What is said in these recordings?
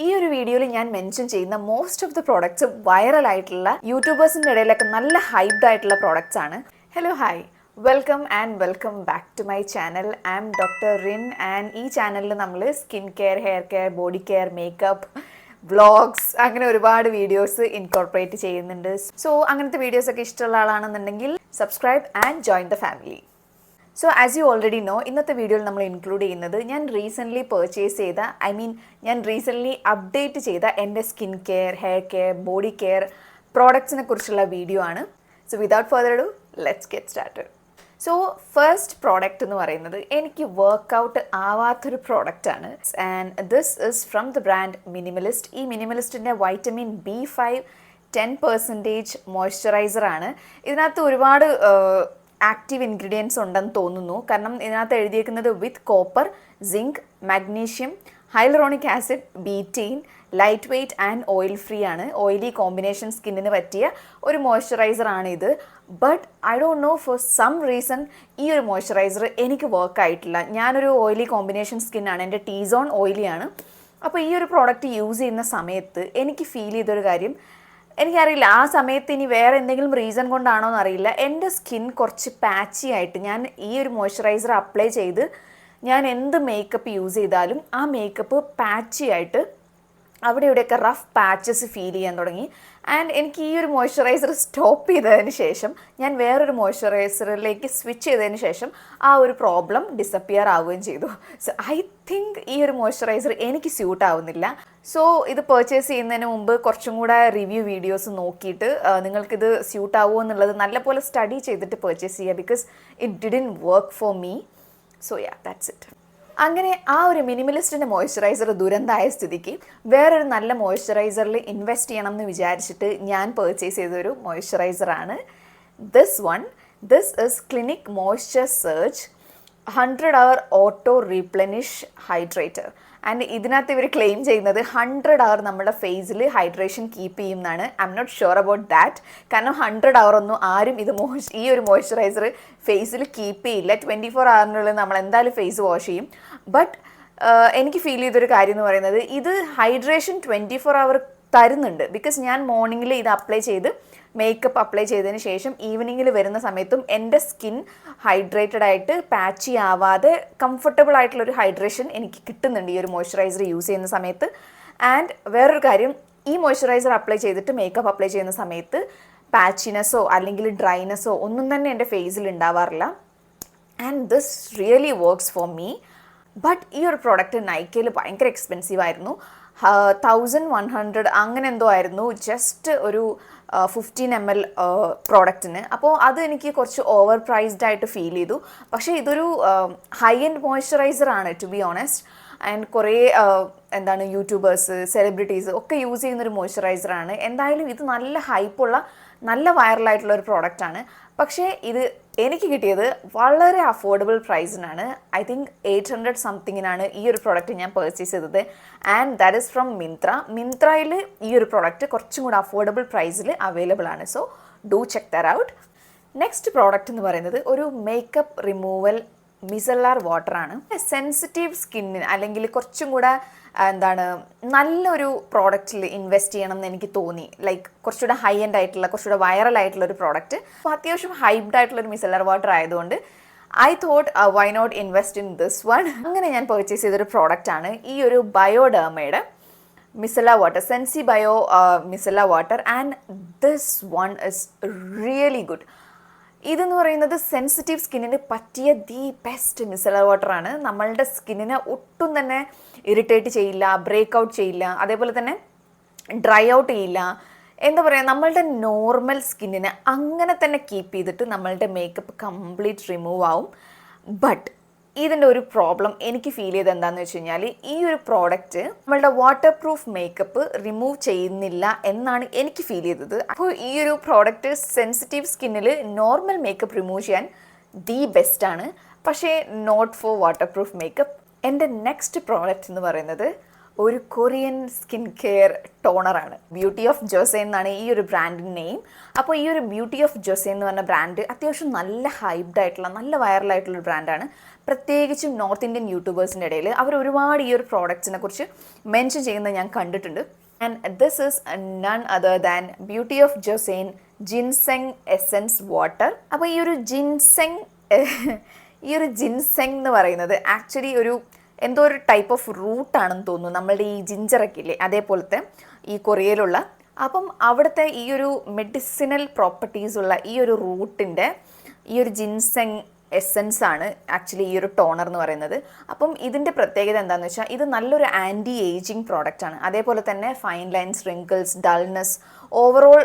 ഈ ഒരു വീഡിയോയിൽ ഞാൻ മെൻഷൻ ചെയ്യുന്ന most of the products viral ആയിട്ടുള്ള യൂട്യൂബേഴ്സിൻ്റെ ഇടയിലൊക്കെ നല്ല ഹൈപ്ഡ് ആയിട്ടുള്ള പ്രോഡക്ട്സ് ആണ്. Hello hi, welcome back to my channel. I am doctor റിൻ ആൻഡ് ഈ ചാനലിൽ നമ്മൾ skin care, hair care, body care, makeup, vlogs അങ്ങനെ ഒരുപാട് വീഡിയോസ് ഇൻകോർപ്പറേറ്റ് ചെയ്യുന്നുണ്ട്. സോ അങ്ങനത്തെ വീഡിയോസൊക്കെ ഇഷ്ടമുള്ള ആളാണെന്നുണ്ടെങ്കിൽ subscribe and join the family. So as you already know, ഇന്നത്തെ വീഡിയോയിൽ നമ്മൾ ഇൻക്ലൂഡ് ചെയ്യുന്നത് ഞാൻ റീസെൻ്റ്ലി പർച്ചേസ് ചെയ്ത ഞാൻ റീസെൻ്റ്ലി അപ്ഡേറ്റ് ചെയ്ത എൻ്റെ skin care, hair care, body care പ്രോഡക്ട്സിനെ കുറിച്ചുള്ള വീഡിയോ ആണ്. So without further ado let's get started. So first product എന്ന് പറയുന്നത് എനിക്ക് വർക്കൗട്ട് ആവാത്തൊരു പ്രോഡക്റ്റാണ് and this is from the brand minimalist. ഈ മിനിമലിസ്റ്റിൻ്റെ വൈറ്റമിൻ B5 10% മോയ്സ്ചറൈസറാണ്. ഇതിനകത്ത് ഒരുപാട് ആക്റ്റീവ് ഇൻഗ്രീഡിയൻസ് ഉണ്ടെന്ന് തോന്നുന്നു. കാരണം ഇതിനകത്ത് എഴുതിയിരിക്കുന്നത് with copper, zinc, magnesium, hyaluronic acid, betaine, light weight and oil free ആണ്. ഓയിലി കോമ്പിനേഷൻ സ്കിന്നിന് പറ്റിയ ഒരു മോയ്സ്ചറൈസർ ആണ് ഇത്. But I don't know, for some reason ഈ ഒരു മോയ്സ്ചറൈസർ എനിക്ക് വർക്ക് ആയിട്ടില്ല. ഞാനൊരു ഓയിലി കോമ്പിനേഷൻ സ്കിന്നാണ്, എൻ്റെ ടീ സോൺ ഓയിലിയാണ്. അപ്പോൾ ഈ ഒരു പ്രോഡക്റ്റ് യൂസ് ചെയ്യുന്ന സമയത്ത് എനിക്ക് ഫീൽ ചെയ്തൊരു കാര്യം, എനിക്കറിയില്ല ആ സമയത്ത് ഇനി വേറെ എന്തെങ്കിലും റീസൺ കൊണ്ടാണോ എന്നറിയില്ല, എൻ്റെ സ്കിൻ കുറച്ച് പാച്ചി ആയിട്ട്, ഞാൻ ഈ ഒരു മോയ്സ്ചറൈസർ അപ്ലൈ ചെയ്ത് ഞാൻ എന്ത് മേക്കപ്പ് യൂസ് ചെയ്താലും ആ മേക്കപ്പ് പാച്ചി ആയിട്ട് അവിടെ ഇവിടെയൊക്കെ റഫ് പാച്ചസ് ഫീൽ ചെയ്യാൻ തുടങ്ങി. ആൻഡ് എനിക്ക് ഈ ഒരു മോയ്സ്ചറൈസർ സ്റ്റോപ്പ് ചെയ്തതിന് ശേഷം ഞാൻ വേറൊരു മോയ്സ്ചറൈസറിലേക്ക് സ്വിച്ച് ചെയ്തതിന് ശേഷം ആ ഒരു പ്രോബ്ലം ഡിസപ്പിയർ ആവുകയും ചെയ്തു. സോ ഐ തിങ്ക് ഈ ഒരു മോയ്സ്ചറൈസർ എനിക്ക് സ്യൂട്ട് ആവുന്നില്ല. സോ ഇത് പർച്ചേസ് ചെയ്യുന്നതിന് മുമ്പ് കുറച്ചും കൂടെ റിവ്യൂ വീഡിയോസ് നോക്കിയിട്ട് നിങ്ങൾക്കിത് സ്യൂട്ട് ആവുമോ എന്നുള്ളത് നല്ലപോലെ സ്റ്റഡി ചെയ്തിട്ട് പർച്ചേസ് ചെയ്യുക. Because it didn't work for me. So yeah, that's it. അങ്ങനെ ആ ഒരു മിനിമലിസ്റ്റിൻ്റെ മോയ്സ്ചറൈസർ ദുരന്തമായ സ്ഥിതിക്ക് വേറൊരു നല്ല മോയ്സ്ചറൈസറിൽ ഇൻവെസ്റ്റ് ചെയ്യണം എന്ന് വിചാരിച്ചിട്ട് ഞാൻ പർച്ചേസ് ചെയ്തൊരു മോയ്സ്ചറൈസറാണ് this is Clinique moisture surge 100 hour auto replenish hydrator. And ഇതിനകത്ത് ഇവർ ക്ലെയിം ചെയ്യുന്നത് 100 hour നമ്മുടെ ഫേസിൽ ഹൈഡ്രേഷൻ കീപ്പ് ചെയ്യുന്നതാണ്. I'm not sure about that. കാരണം 100 hour ഒന്നും ആരും ഈ ഒരു മോയ്സ്ചറൈസർ ഫേസിൽ കീപ്പ് ചെയ്യില്ല. 24 hourനുള്ളിൽ നമ്മൾ എന്തായാലും ഫേസ് വാഷ് ചെയ്യും. ബട്ട് എനിക്ക് ഫീൽ ചെയ്തൊരു കാര്യം എന്ന് പറയുന്നത്, ഇത് ഹൈഡ്രേഷൻ 24 hour തരുന്നുണ്ട്. ബിക്കോസ് ഞാൻ മോർണിംഗിൽ ഇത് അപ്ലൈ ചെയ്ത് മേക്കപ്പ് അപ്ലൈ ചെയ്തതിന് ശേഷം ഈവനിങ്ങിൽ വരുന്ന സമയത്തും എൻ്റെ സ്കിൻ ഹൈഡ്രേറ്റഡ് ആയിട്ട് പാച്ചി ആവാതെ കംഫർട്ടബിൾ ആയിട്ടുള്ളൊരു ഹൈഡ്രേഷൻ എനിക്ക് കിട്ടുന്നുണ്ട് ഈ ഒരു മോയ്സ്ചറൈസർ യൂസ് ചെയ്യുന്ന സമയത്ത്. ആൻഡ് വേറൊരു കാര്യം, ഈ മോയ്സ്ചറൈസർ അപ്ലൈ ചെയ്തിട്ട് മേക്കപ്പ് അപ്ലൈ ചെയ്യുന്ന സമയത്ത് പാച്ചിനെസ്സോ അല്ലെങ്കിൽ ഡ്രൈനെസ്സോ ഒന്നും തന്നെ എൻ്റെ ഫേസിൽ ഉണ്ടാവാറില്ല. And this really works for me. But ഈ ഒരു പ്രോഡക്റ്റ് നൈക്കയിൽ ഭയങ്കര എക്സ്പെൻസീവ് ആയിരുന്നു. 1100 അങ്ങനെ എന്തോ ആയിരുന്നു ജസ്റ്റ് ഒരു 15 ml പ്രോഡക്റ്റിന്. അപ്പോൾ അത് എനിക്ക് കുറച്ച് ഓവർ പ്രൈസ്ഡ് ആയിട്ട് ഫീൽ ചെയ്തു. പക്ഷേ ഇതൊരു ഹൈ എൻഡ് മോയ്സ്ചറൈസർ ആണ്, ടു ബി ഓണസ്റ്റ്. ആൻഡ് കുറേ യൂട്യൂബേഴ്സ്, സെലിബ്രിറ്റീസ് ഒക്കെ യൂസ് ചെയ്യുന്നൊരു മോയ്സ്ചറൈസറാണ്. എന്തായാലും ഇത് നല്ല ഹൈപ്പുള്ള, നല്ല വൈറലായിട്ടുള്ള ഒരു പ്രോഡക്റ്റാണ്. പക്ഷേ ഇത് എനിക്ക് കിട്ടിയത് വളരെ അഫോർഡബിൾ പ്രൈസിനാണ്. ഐ തിങ്ക് 800 സംതിങ്ങിനാണ് ഈ ഒരു പ്രോഡക്റ്റ് ഞാൻ പർച്ചേസ് ചെയ്തത്. ആൻഡ് ദാറ്റ് ഈസ് ഫ്രം മിന്ത്രയിൽ ഈ ഒരു പ്രോഡക്റ്റ് കുറച്ചും കൂടെ അഫോർഡബിൾ പ്രൈസിൽ അവൈലബിൾ ആണ്. So do check that out. Next product എന്ന് പറയുന്നത് ഒരു മേക്കപ്പ് റിമൂവൽ മിസലാർ വാട്ടറാണ്. സെൻസിറ്റീവ് സ്കിന്നിന് അല്ലെങ്കിൽ കുറച്ചും കൂടെ നല്ലൊരു പ്രോഡക്റ്റിൽ ഇൻവെസ്റ്റ് ചെയ്യണം എന്ന് എനിക്ക് തോന്നി. ലൈക്ക് കുറച്ചുകൂടെ ഹൈ എൻഡ് ആയിട്ടുള്ള, കുറച്ചുകൂടെ വൈറൽ ആയിട്ടുള്ള ഒരു പ്രോഡക്റ്റ്. അപ്പോൾ അത്യാവശ്യം ഹൈപ്ഡ് ആയിട്ടുള്ളൊരു മിസലാർ വാട്ടർ ആയതുകൊണ്ട് I thought why not invest in this one. അങ്ങനെ ഞാൻ പർച്ചേസ് ചെയ്തൊരു പ്രോഡക്റ്റാണ് ഈ ഒരു ബയോഡെർമയുടെ micellar water, Sensi Bio micellar water. And this one is really good. ഇതെന്ന് പറയുന്നത് സെൻസിറ്റീവ് സ്കിന്നിന് പറ്റിയ ദി ബെസ്റ്റ് മിസലാർ വാട്ടറാണ്. നമ്മളുടെ സ്കിന്നിനെ ഒട്ടും തന്നെ ഇറിറ്റേറ്റ് ചെയ്യില്ല, ബ്രേക്ക് ഔട്ട് ചെയ്യില്ല, അതേപോലെ തന്നെ ഡ്രൈ ഔട്ട് ചെയ്യില്ല. എന്താ പറയുക, നമ്മളുടെ നോർമൽ സ്കിന്നിനെ അങ്ങനെ തന്നെ കീപ്പ് ചെയ്തിട്ട് നമ്മളുടെ മേക്കപ്പ് കംപ്ലീറ്റ് റിമൂവ് ആവും. ബട്ട് ഇതിൻ്റെ ഒരു പ്രോബ്ലം എനിക്ക് ഫീൽ ചെയ്ത് എന്താണെന്ന് വെച്ച് കഴിഞ്ഞാൽ, ഈ ഒരു പ്രോഡക്റ്റ് നമ്മളുടെ വാട്ടർ പ്രൂഫ് മേക്കപ്പ് റിമൂവ് ചെയ്യുന്നില്ല എന്നാണ് എനിക്ക് ഫീൽ ചെയ്തത്. അപ്പോൾ ഈ ഒരു പ്രോഡക്റ്റ് സെൻസിറ്റീവ് സ്കിന്നിൽ നോർമൽ മേക്കപ്പ് റിമൂവ് ചെയ്യാൻ ദി ബെസ്റ്റ് ആണ്, പക്ഷേ not for waterproof makeup. എൻ്റെ നെക്സ്റ്റ് പ്രോഡക്റ്റ് എന്ന് പറയുന്നത് ഒരു കൊറിയൻ സ്കിൻ കെയർ ടോണറാണ്. ബ്യൂട്ടി ഓഫ് ജോസെ എന്നാണ് ഈ ഒരു ബ്രാൻഡിൻ്റെ നെയിം. അപ്പോൾ ഈ ഒരു ബ്യൂട്ടി ഓഫ് ജോസെ എന്ന് പറഞ്ഞ ബ്രാൻഡ് അത്യാവശ്യം നല്ല ഹൈപ്ഡ് ആയിട്ടുള്ള നല്ല വൈറലായിട്ടുള്ളൊരു ബ്രാൻഡാണ്. പ്രത്യേകിച്ചും നോർത്ത് ഇന്ത്യൻ യൂട്യൂബേഴ്സിൻ്റെ ഇടയിൽ അവർ ഒരുപാട് ഈ ഒരു പ്രോഡക്ട്സിനെ കുറിച്ച് മെൻഷൻ ചെയ്യുന്നത് ഞാൻ കണ്ടിട്ടുണ്ട്. And this is none other than beauty of ജോസെയിൻ ജിൻസെങ് എസെൻസ് വാട്ടർ. അപ്പോൾ ഈ ഒരു ജിൻസെങ് എന്ന് പറയുന്നത് ആക്ച്വലി എന്തോ ഒരു ടൈപ്പ് ഓഫ് റൂട്ടാണെന്ന് തോന്നുന്നു. നമ്മളുടെ ഈ ജിഞ്ചറൊക്കെ ഇല്ലേ, അതേപോലത്തെ ഈ കൊറിയയിലുള്ള. അപ്പം അവിടുത്തെ ഈ ഒരു മെഡിസിനൽ പ്രോപ്പർട്ടീസ് ഉള്ള ഈ ഒരു റൂട്ടിൻ്റെ ഈ ഒരു ജിൻസെങ് എസെൻസ് ആണ് ആക്ച്വലി ഈ ഒരു ടോണർ എന്ന് പറയുന്നത്. അപ്പം ഇതിൻ്റെ പ്രത്യേകത എന്താണെന്ന് വെച്ചാൽ ഇത് നല്ലൊരു ആൻറ്റി ഏജിങ് പ്രോഡക്റ്റാണ്. അതേപോലെ തന്നെ fine lines, wrinkles, dullness, overall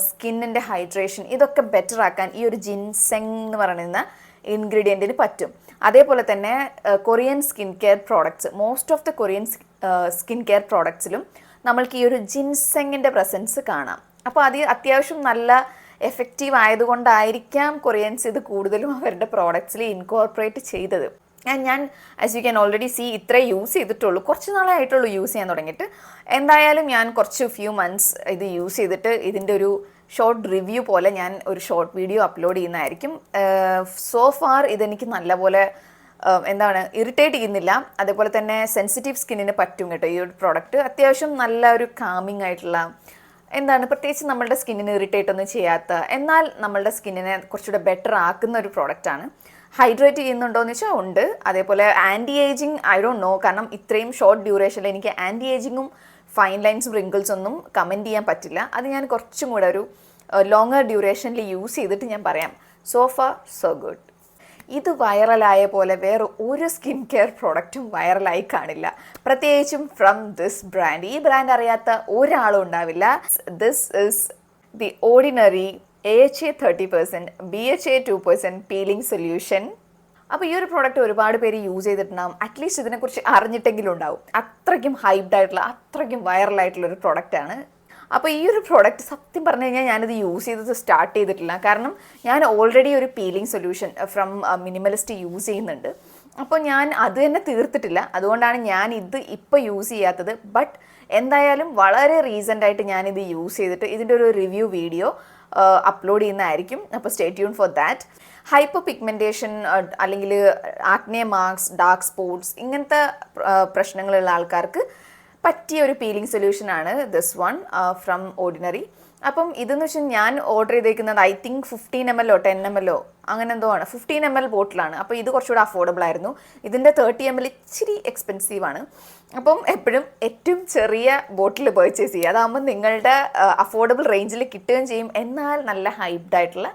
സ്കിന്നിൻ്റെ ഹൈഡ്രേഷൻ ഇതൊക്കെ ബെറ്റർ ആക്കാൻ ഈ ഒരു ജിൻസെങ് എന്ന് പറയുന്ന ഇൻഗ്രീഡിയൻറ്റിന് പറ്റും. അതേപോലെ തന്നെ Korean skin care products, most of the Korean skin care പ്രോഡക്ട്സിലും നമ്മൾക്ക് ഈ ഒരു ജിൻസെങ്ങിൻ്റെ പ്രസൻസ് കാണാം. അപ്പോൾ അത് അത്യാവശ്യം നല്ല എഫക്റ്റീവ് ആയതുകൊണ്ടായിരിക്കാം കൊറിയൻസ് ഇത് കൂടുതലും അവരുടെ പ്രോഡക്ട്സിൽ ഇൻകോർപ്പറേറ്റ് ചെയ്തത്. ഞാൻ as you can already see ഇത്രേ യൂസ് ചെയ്തിട്ടുള്ളൂ, കുറച്ച് നാളായിട്ടുള്ളൂ യൂസ് ചെയ്യാൻ തുടങ്ങിയിട്ട്. എന്തായാലും ഞാൻ കുറച്ച് ഫ്യൂ മന്ത്സ് ഇത് യൂസ് ചെയ്തിട്ട് ഇതിൻ്റെ ഒരു ഷോർട്ട് റിവ്യൂ പോലെ ഞാൻ ഒരു ഷോർട്ട് വീഡിയോ അപ്ലോഡ് ചെയ്യുന്നതായിരിക്കും. സോ ഫാർ ഇതെനിക്ക് നല്ലപോലെ ഇറിറ്റേറ്റ് ചെയ്യുന്നില്ല. അതേപോലെ തന്നെ സെൻസിറ്റീവ് സ്കിന്നിന് പറ്റും കേട്ടോ ഈ ഒരു പ്രോഡക്റ്റ്. അത്യാവശ്യം നല്ല ഒരു കാമിങ് ആയിട്ടുള്ള പ്രത്യേകിച്ച് നമ്മളുടെ സ്കിന്നിന് ഇറിറ്റേറ്റ് ഒന്നും ചെയ്യാത്ത, എന്നാൽ നമ്മളുടെ സ്കിന്നിനെ കുറച്ചുകൂടെ ബെറ്റർ ആക്കുന്ന ഒരു പ്രോഡക്റ്റാണ്. ഹൈഡ്രേറ്റ് ചെയ്യുന്നുണ്ടോ എന്ന് വെച്ചാൽ ഉണ്ട്. അതേപോലെ anti ageing I don't know, കാരണം ഇത്രയും ഷോർട്ട് ഡ്യൂറേഷനിൽ എനിക്ക് ആൻറ്റി ഏജിങ്ങും ഫൈൻ ലൈൻസും റിങ്കിൾസ് ഒന്നും കമൻറ്റ് ചെയ്യാൻ പറ്റില്ല. അത് ഞാൻ കുറച്ചും കൂടെ ഒരു ലോങ്ങർ ഡ്യൂറേഷനിൽ യൂസ് ചെയ്തിട്ട് ഞാൻ പറയാം. So far so good. ഇത് വൈറലായ പോലെ വേറെ ഒരു സ്കിൻ കെയർ പ്രോഡക്റ്റും വൈറലായി കാണില്ല, പ്രത്യേകിച്ചും ഫ്രം ദിസ് ബ്രാൻഡ്. ഈ ബ്രാൻഡ് അറിയാത്ത ഒരാളും ഉണ്ടാവില്ല. This is the ordinary AHA 30%, BHA 2% peeling solution. അപ്പോൾ ഈ ഒരു പ്രോഡക്റ്റ് ഒരുപാട് പേര് യൂസ് ചെയ്തിട്ടുണ്ടാകും, അറ്റ്ലീസ്റ്റ് ഇതിനെക്കുറിച്ച് അറിഞ്ഞിട്ടെങ്കിലും ഉണ്ടാവും. അത്രയ്ക്കും ഹൈപ്ഡ് ആയിട്ടുള്ള അത്രയ്ക്കും വൈറലായിട്ടുള്ളൊരു പ്രോഡക്റ്റാണ്. അപ്പോൾ ഈ ഒരു പ്രോഡക്റ്റ് സത്യം പറഞ്ഞു കഴിഞ്ഞാൽ ഞാനിത് യൂസ് ചെയ്തത് സ്റ്റാർട്ട് ചെയ്തിട്ടില്ല, കാരണം ഞാൻ ഓൾറെഡി ഒരു peeling solution from minimalist use ചെയ്യുന്നുണ്ട്. അപ്പോൾ ഞാൻ അത് തന്നെ തീർത്തിട്ടില്ല, അതുകൊണ്ടാണ് ഞാൻ ഇത് ഇപ്പോൾ യൂസ് ചെയ്യാത്തത്. ബട്ട് എന്തായാലും വളരെ റീസെൻ്റായിട്ട് ഞാനിത് യൂസ് ചെയ്തിട്ട് ഇതിൻ്റെ ഒരു റിവ്യൂ വീഡിയോ അപ്ലോഡ് ചെയ്യുന്നതായിരിക്കും. അപ്പോൾ stay tune for that. Hyper pigmentation അല്ലെങ്കിൽ ആക്നെ മാർക്സ്, ഡാർക്ക് സ്പോട്ട്സ് ഇങ്ങനത്തെ പ്രശ്നങ്ങളുള്ള ആൾക്കാർക്ക് പറ്റിയ ഒരു പീലിംഗ് സൊല്യൂഷനാണ് ദിസ് വൺ ഫ്രം ഓർഡിനറി. അപ്പം ഇതെന്ന് വെച്ചാൽ ഞാൻ ഓർഡർ ചെയ്തേക്കുന്നത് ഐ തിങ്ക് 15 ml 10 ml അങ്ങനെ എന്തോ ആണ്. 15 ml ബോട്ടിലാണ്. അപ്പോൾ ഇത് കുറച്ചുകൂടെ അഫോർഡബിൾ ആയിരുന്നു. ഇതിൻ്റെ 30 ml ഇച്ചിരി എക്സ്പെൻസീവാണ്. അപ്പം എപ്പോഴും ഏറ്റവും ചെറിയ ബോട്ടിൽ പർച്ചേസ് ചെയ്യുക, അതാകുമ്പോൾ നിങ്ങളുടെ അഫോർഡബിൾ റേഞ്ചിൽ കിട്ടുകയും ചെയ്യും, എന്നാൽ നല്ല ഹൈപ്ഡ് ആയിട്ടുള്ള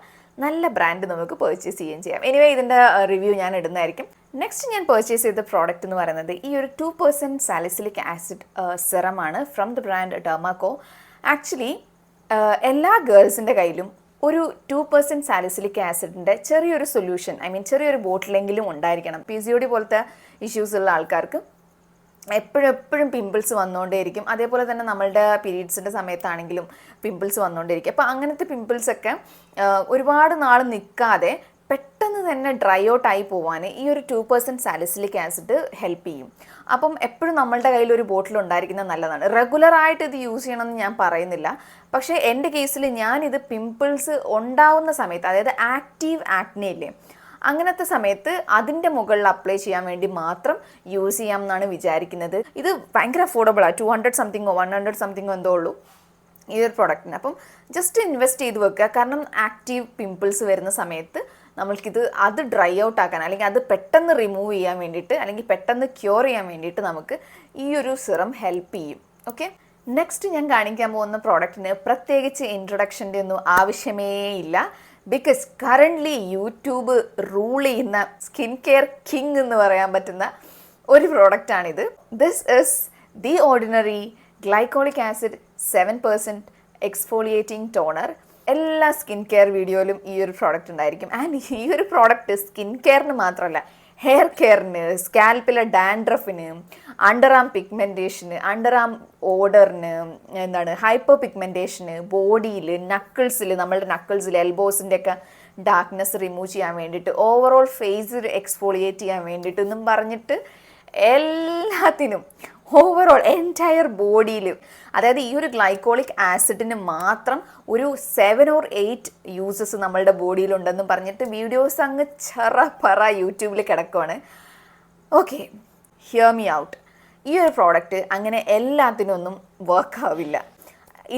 നല്ല ബ്രാൻഡ് നമുക്ക് പർച്ചേസ് ചെയ്യുകയും ചെയ്യാം. എനിവേ ഇതിൻ്റെ റിവ്യൂ ഞാൻ ഇടുന്നതായിരിക്കും. നെക്സ്റ്റ് ഞാൻ പർച്ചേസ് ചെയ്ത പ്രോഡക്റ്റ് എന്ന് പറയുന്നത് ഈ ഒരു 2% സാലിസിലിക് ആസിഡ് സെറമാണ് from the brand Dermaco. Actually എല്ലാ ഗേൾസിൻ്റെ കയ്യിലും ഒരു 2% സാലിസിലിക് ആസിഡിൻ്റെ ചെറിയൊരു സൊല്യൂഷൻ, ചെറിയൊരു ബോട്ടിലെങ്കിലും ഉണ്ടായിരിക്കണം. PCOD പോലത്തെ ഇഷ്യൂസ് ഉള്ള ആൾക്കാർക്ക് എപ്പോഴും പിമ്പിൾസ് വന്നുകൊണ്ടേയിരിക്കും. അതേപോലെ തന്നെ നമ്മളുടെ പീരീഡ്സിൻ്റെ സമയത്താണെങ്കിലും പിമ്പിൾസ് വന്നുകൊണ്ടേയിരിക്കും. അപ്പോൾ അങ്ങനത്തെ പിമ്പിൾസൊക്കെ ഒരുപാട് നാൾ നിൽക്കാതെ പെട്ടെന്ന് തന്നെ ഡ്രൈ ഔട്ട് ആയി പോവാൻ ഈ ഒരു 2% സാലിസിലിക് ആസിഡ് ഹെൽപ്പ് ചെയ്യും. അപ്പം എപ്പോഴും നമ്മളുടെ കയ്യിൽ ഒരു ബോട്ടിൽ ഉണ്ടായിരിക്കുന്നത് നല്ലതാണ്. റെഗുലറായിട്ട് ഇത് യൂസ് ചെയ്യണമെന്ന് ഞാൻ പറയുന്നില്ല, പക്ഷേ എൻ്റെ കേസിൽ ഞാനിത് പിമ്പിൾസ് ഉണ്ടാവുന്ന സമയത്ത്, അതായത് ആക്റ്റീവ് ആക്നെ ഇല്ലേ, അങ്ങനത്തെ സമയത്ത് അതിൻ്റെ മുകളിൽ അപ്ലൈ ചെയ്യാൻ വേണ്ടി മാത്രം യൂസ് ചെയ്യാം എന്നാണ് വിചാരിക്കുന്നത്. ഇത് ഭയങ്കര അഫോർഡബിളാണ്. 200 സംതിങ്ങോ 100 സംതിങ്ങോ എന്തോ ഉള്ളൂ ഈ ഒരു പ്രൊഡക്റ്റിന്. അപ്പം ജസ്റ്റ് ഇൻവെസ്റ്റ് ചെയ്ത് വെക്കുക, കാരണം ആക്റ്റീവ് പിമ്പിൾസ് വരുന്ന സമയത്ത് അത് ഡ്രൈ ഔട്ട് ആക്കാൻ, അല്ലെങ്കിൽ അത് പെട്ടെന്ന് റിമൂവ് ചെയ്യാൻ വേണ്ടിയിട്ട്, അല്ലെങ്കിൽ പെട്ടെന്ന് ക്യൂർ ചെയ്യാൻ വേണ്ടിയിട്ട് നമുക്ക് ഈ ഒരു സിറം ഹെൽപ്പ് ചെയ്യും. ഓക്കെ, നെക്സ്റ്റ് ഞാൻ കാണിക്കാൻ പോകുന്ന പ്രോഡക്റ്റിന് പ്രത്യേകിച്ച് ഇൻട്രൊഡക്ഷൻ്റെ ഒന്നും ആവശ്യമേ ഇല്ല. ബിക്കോസ് കറൻ്റ്ലി യൂട്യൂബ് റൂൾ ചെയ്യുന്ന സ്കിൻ കെയർ കിങ് എന്ന് പറയാൻ പറ്റുന്ന ഒരു പ്രോഡക്റ്റാണിത്. This is the ordinary glycolic acid 7% exfoliating toner. എല്ലാ സ്കിൻ കെയർ വീഡിയോയിലും ഈ ഒരു പ്രോഡക്റ്റ് ഉണ്ടായിരിക്കും. ആൻഡ് ഈ ഒരു പ്രോഡക്റ്റ് സ്കിൻ കെയറിന് മാത്രമല്ല, ഹെയർ കെയറിന്, സ്കാൽപ്പിലെ ഡാൻഡ്രഫിന്, അണ്ടർ ആം പിഗ്മെൻറ്റേഷന്, അണ്ടർ ആം ഓഡറിന്, ഹൈപ്പർ പിഗ്മെൻറ്റേഷന്, ബോഡിയിൽ, നക്കിൾസിൽ, നമ്മളുടെ നക്കിൾസിൽ, എൽബോസിൻ്റെ ഒക്കെ ഡാർക്ക്നെസ് റിമൂവ് ചെയ്യാൻ വേണ്ടിയിട്ട്, ഓവറോൾ ഫേസ് എക്സ്ഫോളിയേറ്റ് ചെയ്യാൻ വേണ്ടിയിട്ട് എന്നും പറഞ്ഞിട്ട് എല്ലാത്തിനും ഓവറോൾ എൻറ്റയർ ബോഡിയിൽ. അതായത് ഈ ഒരു ഗ്ലൈക്കോളിക് ആസിഡിന് മാത്രം ഒരു 7 or 8 യൂസസ് നമ്മളുടെ ബോഡിയിലുണ്ടെന്ന് പറഞ്ഞിട്ട് വീഡിയോസ് അങ്ങ് പറ യൂട്യൂബിൽ കിടക്കുവാണ്. Okay, here me out. ഈ ഒരു പ്രോഡക്റ്റ് അങ്ങനെ എല്ലാത്തിനൊന്നും വർക്ക് ആവില്ല.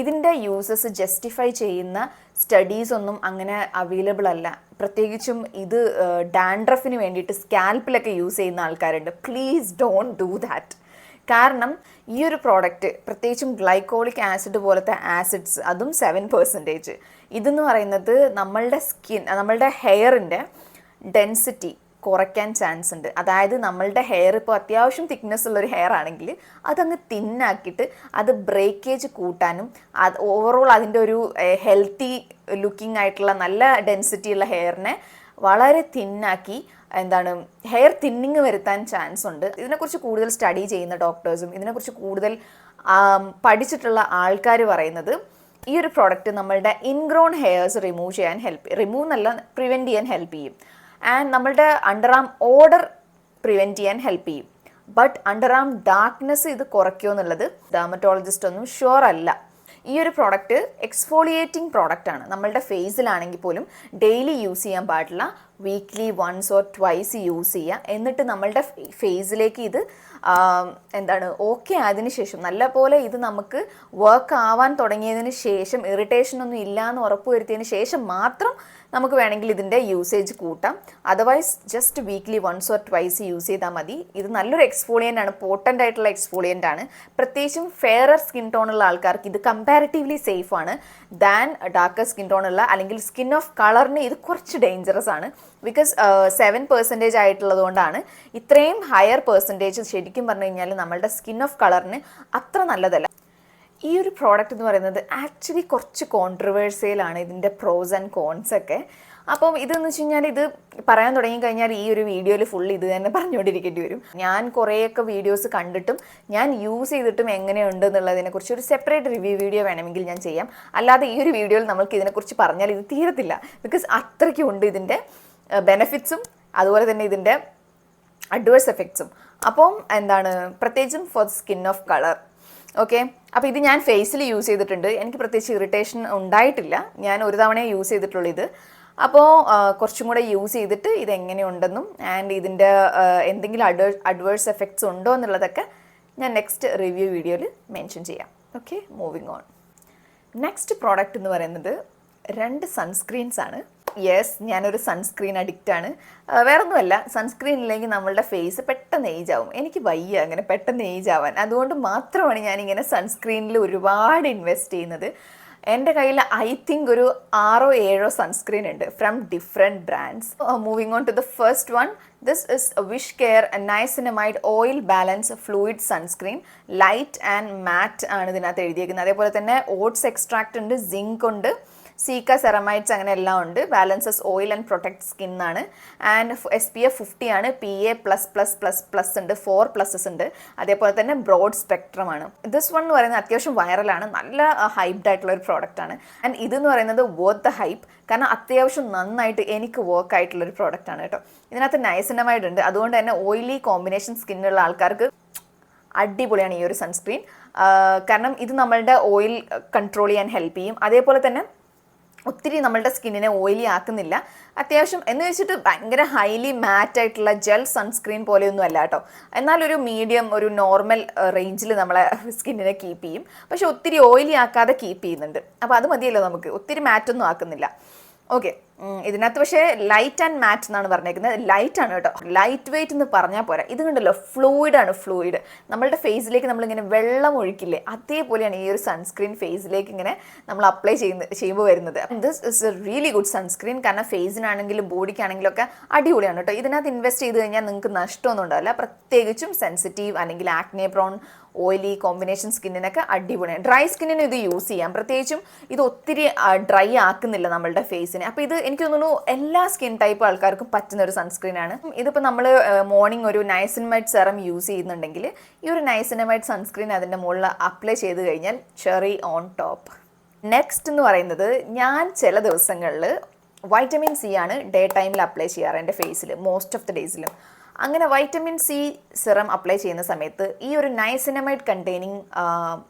ഇതിൻ്റെ യൂസസ് ജസ്റ്റിഫൈ ചെയ്യുന്ന സ്റ്റഡീസ് ഒന്നും അങ്ങനെ അവൈലബിൾ അല്ല. പ്രത്യേകിച്ചും ഇത് ഡാൻഡ്രഫിന് വേണ്ടിയിട്ട് സ്കാൽപ്പിലൊക്കെ യൂസ് ചെയ്യുന്ന ആൾക്കാരുണ്ട്. Please don't do that. കാരണം ഈ ഒരു പ്രോഡക്റ്റ്, പ്രത്യേകിച്ചും ഗ്ലൈക്കോളിക് ആസിഡ് പോലത്തെ ആസിഡ്സ്, അതും 7%, ഇതെന്ന് പറയുന്നത് നമ്മളുടെ ഹെയറിൻ്റെ ഡെൻസിറ്റി കുറയ്ക്കാൻ ചാൻസ് ഉണ്ട്. അതായത് നമ്മളുടെ ഹെയർ ഇപ്പോൾ അത്യാവശ്യം തിക്നെസ് ഉള്ളൊരു ഹെയർ ആണെങ്കിൽ അതങ്ങ് തിന്നാക്കിയിട്ട് അത് ബ്രേക്കേജ് കൂട്ടാനും അത് ഓവറോൾ അതിൻ്റെ ഒരു ഹെൽത്തി ലുക്കിംഗ് ആയിട്ടുള്ള നല്ല ഡെൻസിറ്റി ഉള്ള ഹെയറിനെ വളരെ തിന്നാക്കി ഹെയർ തിന്നിങ് വരുത്താൻ ചാൻസ് ഉണ്ട്. ഇതിനെക്കുറിച്ച് കൂടുതൽ സ്റ്റഡി ചെയ്യുന്ന ഡോക്ടേഴ്സും ഇതിനെക്കുറിച്ച് കൂടുതൽ പഠിച്ചിട്ടുള്ള ആൾക്കാർ പറയുന്നത് ഈ ഒരു പ്രോഡക്റ്റ് നമ്മളുടെ ഇൻഗ്രോൺ ഹെയർസ് റിമൂവ് എന്നല്ല, പ്രിവെൻറ്റ് ചെയ്യാൻ ഹെൽപ്പ് ചെയ്യും. ആൻഡ് നമ്മളുടെ അണ്ടർ ആം ഓർഡർ പ്രിവെൻറ്റ് ചെയ്യാൻ ഹെൽപ്പ് ചെയ്യും. ബട്ട് അണ്ടർ ആം ഡാർക്ക്നെസ് ഇത് കുറയ്ക്കുമോ എന്നുള്ളത് ഡെർമറ്റോളജിസ്റ്റ് ഒന്നും ഷുവർ അല്ല. ഈ ഒരു പ്രോഡക്റ്റ് എക്സ്ഫോളിയേറ്റിംഗ് പ്രോഡക്റ്റ് ആണ്. നമ്മളുടെ ഫേസിലാണെങ്കിൽ പോലും ഡെയിലി യൂസ് ചെയ്യാൻ പാടില്ല, വീക്ക്ലി 1 or 2 യൂസ് ചെയ്യുക. എന്നിട്ട് നമ്മളുടെ ഫേസിലേക്ക് ഇത് ഓക്കെ ആയതിനു ശേഷം, നല്ലപോലെ ഇത് നമുക്ക് വർക്ക് ആവാൻ തുടങ്ങിയതിന് ശേഷം, ഇറിറ്റേഷൻ ഒന്നും ഇല്ല എന്ന് ഉറപ്പ് വരുത്തിയതിന് ശേഷം മാത്രം നമുക്ക് വേണമെങ്കിൽ ഇതിൻ്റെ യൂസേജ് കൂട്ടാം. Otherwise just weekly 1 or 2 use ചെയ്താൽ മതി. ഇത് നല്ലൊരു എക്സ്ഫോളിയൻ്റ് ആണ്, പോട്ടൻ്റ് ആയിട്ടുള്ള എക്സ്ഫോളിയൻ്റ് ആണ്. പ്രത്യേകിച്ചും ഫെയറർ സ്കിൻ ടോണുള്ള ആൾക്കാർക്ക് ഇത് കമ്പാരിറ്റീവ്ലി സേഫ് ആണ് ദാൻ ഡാർക്കർ സ്കിൻ ടോണുള്ള, അല്ലെങ്കിൽ സ്കിൻ ഓഫ് കളറിന് ഇത് കുറച്ച് ഡേഞ്ചറസ് ആണ്. ബിക്കോസ് 7% ആയിട്ടുള്ളത് കൊണ്ടാണ് ഇത്രയും ഹയർ പെർസെൻറ്റേജ്. ശരിക്കും പറഞ്ഞു കഴിഞ്ഞാൽ നമ്മളുടെ സ്കിൻ ഓഫ് കളറിന് അത്ര നല്ലതല്ല. ഈ ഒരു പ്രോഡക്റ്റ് എന്ന് പറയുന്നത് ആക്ച്വലി കുറച്ച് കോൺട്രവേഴ്സിയലാണ്, ഇതിൻ്റെ പ്രോസ് ആൻഡ് കോൺസ് ഒക്കെ. അപ്പം ഇതെന്ന് വെച്ച് കഴിഞ്ഞാൽ ഇത് പറയാൻ തുടങ്ങിക്കഴിഞ്ഞാൽ ഈ ഒരു വീഡിയോയിൽ ഫുൾ ഇത് തന്നെ പറഞ്ഞുകൊണ്ടിരിക്കേണ്ടി വരും. ഞാൻ കുറേയൊക്കെ വീഡിയോസ് കണ്ടിട്ടും ഞാൻ യൂസ് ചെയ്തിട്ടും എങ്ങനെയുണ്ട് എന്നുള്ളതിനെക്കുറിച്ച് ഒരു സെപ്പറേറ്റ് റിവ്യൂ വീഡിയോ വേണമെങ്കിൽ ഞാൻ ചെയ്യാം. അല്ലാതെ ഈ ഒരു വീഡിയോയിൽ നമുക്ക് ഇതിനെക്കുറിച്ച് പറഞ്ഞാൽ ഇത് തീരത്തില്ല. ബിക്കോസ് അത്രയ്ക്കും ഉണ്ട് ഇതിൻ്റെ ബെനഫിറ്റ്സും അതുപോലെ തന്നെ ഇതിൻ്റെ അഡ്വേഴ്സ് എഫക്ട്സും. അപ്പം പ്രത്യേകിച്ചും four skin of colour. Okay, അപ്പോൾ ഇത് ഞാൻ ഫേസിൽ യൂസ് ചെയ്തിട്ടുണ്ട്. എനിക്ക് പ്രത്യേകിച്ച് ഇറിറ്റേഷൻ ഉണ്ടായിട്ടില്ല. ഞാൻ ഒരു തവണയേ യൂസ് ചെയ്തിട്ടുള്ളൂ ഇത്. അപ്പോൾ കുറച്ചും കൂടെ യൂസ് ചെയ്തിട്ട് ഇതെങ്ങനെയുണ്ടെന്നും ആൻഡ് ഇതിൻ്റെ എന്തെങ്കിലും അഡ്വേഴ്സ് എഫക്ട്സ് ഉണ്ടോ എന്നുള്ളതൊക്കെ ഞാൻ നെക്സ്റ്റ് റിവ്യൂ വീഡിയോയിൽ മെൻഷൻ ചെയ്യാം. Okay, moving on. Next product എന്ന് പറയുന്നത് 2 സൺസ്ക്രീൻസ് ആണ്. യെസ്, ഞാനൊരു സൺസ്ക്രീൻ അഡിക്റ്റാണ്. വേറൊന്നുമല്ല, സൺസ്ക്രീൻ ഇല്ലെങ്കിൽ നമ്മളുടെ ഫേസ് പെട്ടെന്ന് ഏജ് ആവും. എനിക്ക് വയ്യ അങ്ങനെ പെട്ടെന്ന് ഏജ് ആവാൻ. അതുകൊണ്ട് മാത്രമാണ് ഞാനിങ്ങനെ സൺസ്ക്രീനിൽ ഒരുപാട് ഇൻവെസ്റ്റ് ചെയ്യുന്നത്. എൻ്റെ കയ്യിൽ ഐ തിങ്ക് ഒരു 6 or 7 സൺസ്ക്രീൻ ഉണ്ട് from different brands. Moving on to the first one. This is wish care niacinamide oil balance fluid sunscreen. Light and matte ആണ് ഇതിനകത്ത് എഴുതിയിരിക്കുന്നത്. അതേപോലെ തന്നെ ഓട്സ് എക്സ്ട്രാക്റ്റ് ഉണ്ട്, സിങ്ക് ഉണ്ട്, സീക്ക സെറമൈഡ്സ്, അങ്ങനെ എല്ലാം ഉണ്ട്. Balances oil and protect skin ആണ്. ആൻഡ് SPF 50 ആണ്. PA++++ ഉണ്ട്, 4 പ്ലസസ് ഉണ്ട്. അതേപോലെ തന്നെ ബ്രോഡ് സ്പെക്ട്രം ആണ്. ദിസ് വൺ എന്ന് പറയുന്നത് അത്യാവശ്യം വൈറലാണ്, നല്ല ഹൈപ്ഡ് ആയിട്ടുള്ള ഒരു പ്രോഡക്റ്റ് ആണ്. ആൻഡ് ഇതെന്ന് പറയുന്നത് വർത്ത് ദ ഹൈപ്പ്, കാരണം അത്യാവശ്യം നന്നായിട്ട് എനിക്ക് വർക്ക് ആയിട്ടുള്ളൊരു പ്രോഡക്റ്റ് ആണ് കേട്ടോ. ഇതിനകത്ത് നൈസിനമൈഡ് ഉണ്ട്. അതുകൊണ്ട് തന്നെ ഓയിലി കോമ്പിനേഷൻ സ്കിന്നുള്ള ആൾക്കാർക്ക് അടിപൊളിയാണ് ഈ ഒരു സൺസ്ക്രീൻ. കാരണം ഇത് നമ്മളുടെ ഓയിൽ കൺട്രോൾ ചെയ്യാൻ ഹെൽപ്പ് ചെയ്യും. അതേപോലെ തന്നെ ഒത്തിരി നമ്മളുടെ സ്കിന്നിനെ ഓയിലി ആക്കുന്നില്ല. അത്യാവശ്യം എന്ന് വെച്ചിട്ട് ഭയങ്കര ഹൈലി മാറ്റ് ആയിട്ടുള്ള ജെൽ സൺസ്ക്രീൻ പോലെയൊന്നും അല്ല കേട്ടോ. എന്നാൽ ഒരു മീഡിയം, ഒരു നോർമൽ റേഞ്ചിൽ നമ്മളെ സ്കിന്നിനെ കീപ്പ് ചെയ്യും. പക്ഷെ ഒത്തിരി ഓയിലി ആക്കാതെ കീപ്പ് ചെയ്യുന്നുണ്ട്. അപ്പോൾ അത് മതിയല്ലോ നമുക്ക്, ഒത്തിരി മാറ്റൊന്നും ആക്കുന്നില്ല. ഓക്കെ, ഇതിനകത്ത് പക്ഷേ ലൈറ്റ് ആൻഡ് മാറ്റ് എന്നാണ് പറഞ്ഞേക്കുന്നത്. ലൈറ്റ് ആണ് കേട്ടോ, ലൈറ്റ് വെയിറ്റ് എന്ന് പറഞ്ഞാൽ പോരാ. ഇത് കണ്ടല്ലോ, ഫ്ലൂയിഡാണ്. ഫ്ലൂയിഡ് നമ്മളുടെ ഫേസിലേക്ക് നമ്മളിങ്ങനെ വെള്ളം ഒഴിക്കില്ലേ, അതേപോലെയാണ് ഈ ഒരു സൺസ്ക്രീൻ ഫേസിലേക്ക് ഇങ്ങനെ നമ്മൾ അപ്ലൈ ചെയ്യുമ്പോൾ വരുന്നത്. This is A really good sunscreen. കാരണം ഫേസിനാണെങ്കിലും ബോഡിക്കാണെങ്കിലും ഒക്കെ അടിപൊളിയാണ് കേട്ടോ. ഇതിനകത്ത് ഇൻവെസ്റ്റ് ചെയ്ത് കഴിഞ്ഞാൽ നിങ്ങൾക്ക് നഷ്ടമൊന്നും ഉണ്ടാവില്ല. പ്രത്യേകിച്ചും സെൻസിറ്റീവ് അല്ലെങ്കിൽ ആക്നെ പ്രോൺ ഓയിലി കോമ്പിനേഷൻ സ്കിന്നിനൊക്കെ അടിപൊളിയാണ്. ഡ്രൈ സ്കിന്നിന് ഇത് യൂസ് ചെയ്യാം. പ്രത്യേകിച്ചും ഇത് ഒത്തിരി ഡ്രൈ ആക്കുന്നില്ല നമ്മളുടെ ഫേസിനെ. അപ്പോൾ ഇത് എനിക്ക് തോന്നുന്നു എല്ലാ സ്കിൻ ടൈപ്പ് ആൾക്കാർക്കും പറ്റുന്ന ഒരു സൺസ്ക്രീനാണ്. ഇതിപ്പോൾ നമ്മൾ മോർണിംഗ് ഒരു നൈസിനമൈഡ് സെറം യൂസ് ചെയ്യുന്നുണ്ടെങ്കിൽ ഈ ഒരു നൈസിനമൈഡ് സൺസ്ക്രീൻ അതിൻ്റെ മുകളിൽ അപ്ലൈ ചെയ്ത് കഴിഞ്ഞാൽ ചെറി ഓൺ ടോപ്പ്. നെക്സ്റ്റ് എന്ന് പറയുന്നത്, ഞാൻ ചില ദിവസങ്ങളിൽ വൈറ്റമിൻ C ആണ് ഡേ ടൈമിൽ അപ്ലൈ ചെയ്യാറ് എൻ്റെ ഫേസിൽ, മോസ്റ്റ് ഓഫ് ദ ഡേയ്സിലും. അങ്ങനെ വൈറ്റമിൻ സി സിറം അപ്ലൈ ചെയ്യുന്ന സമയത്ത് ഈ ഒരു നയസിനമൈഡ് കണ്ടെയ്നിങ്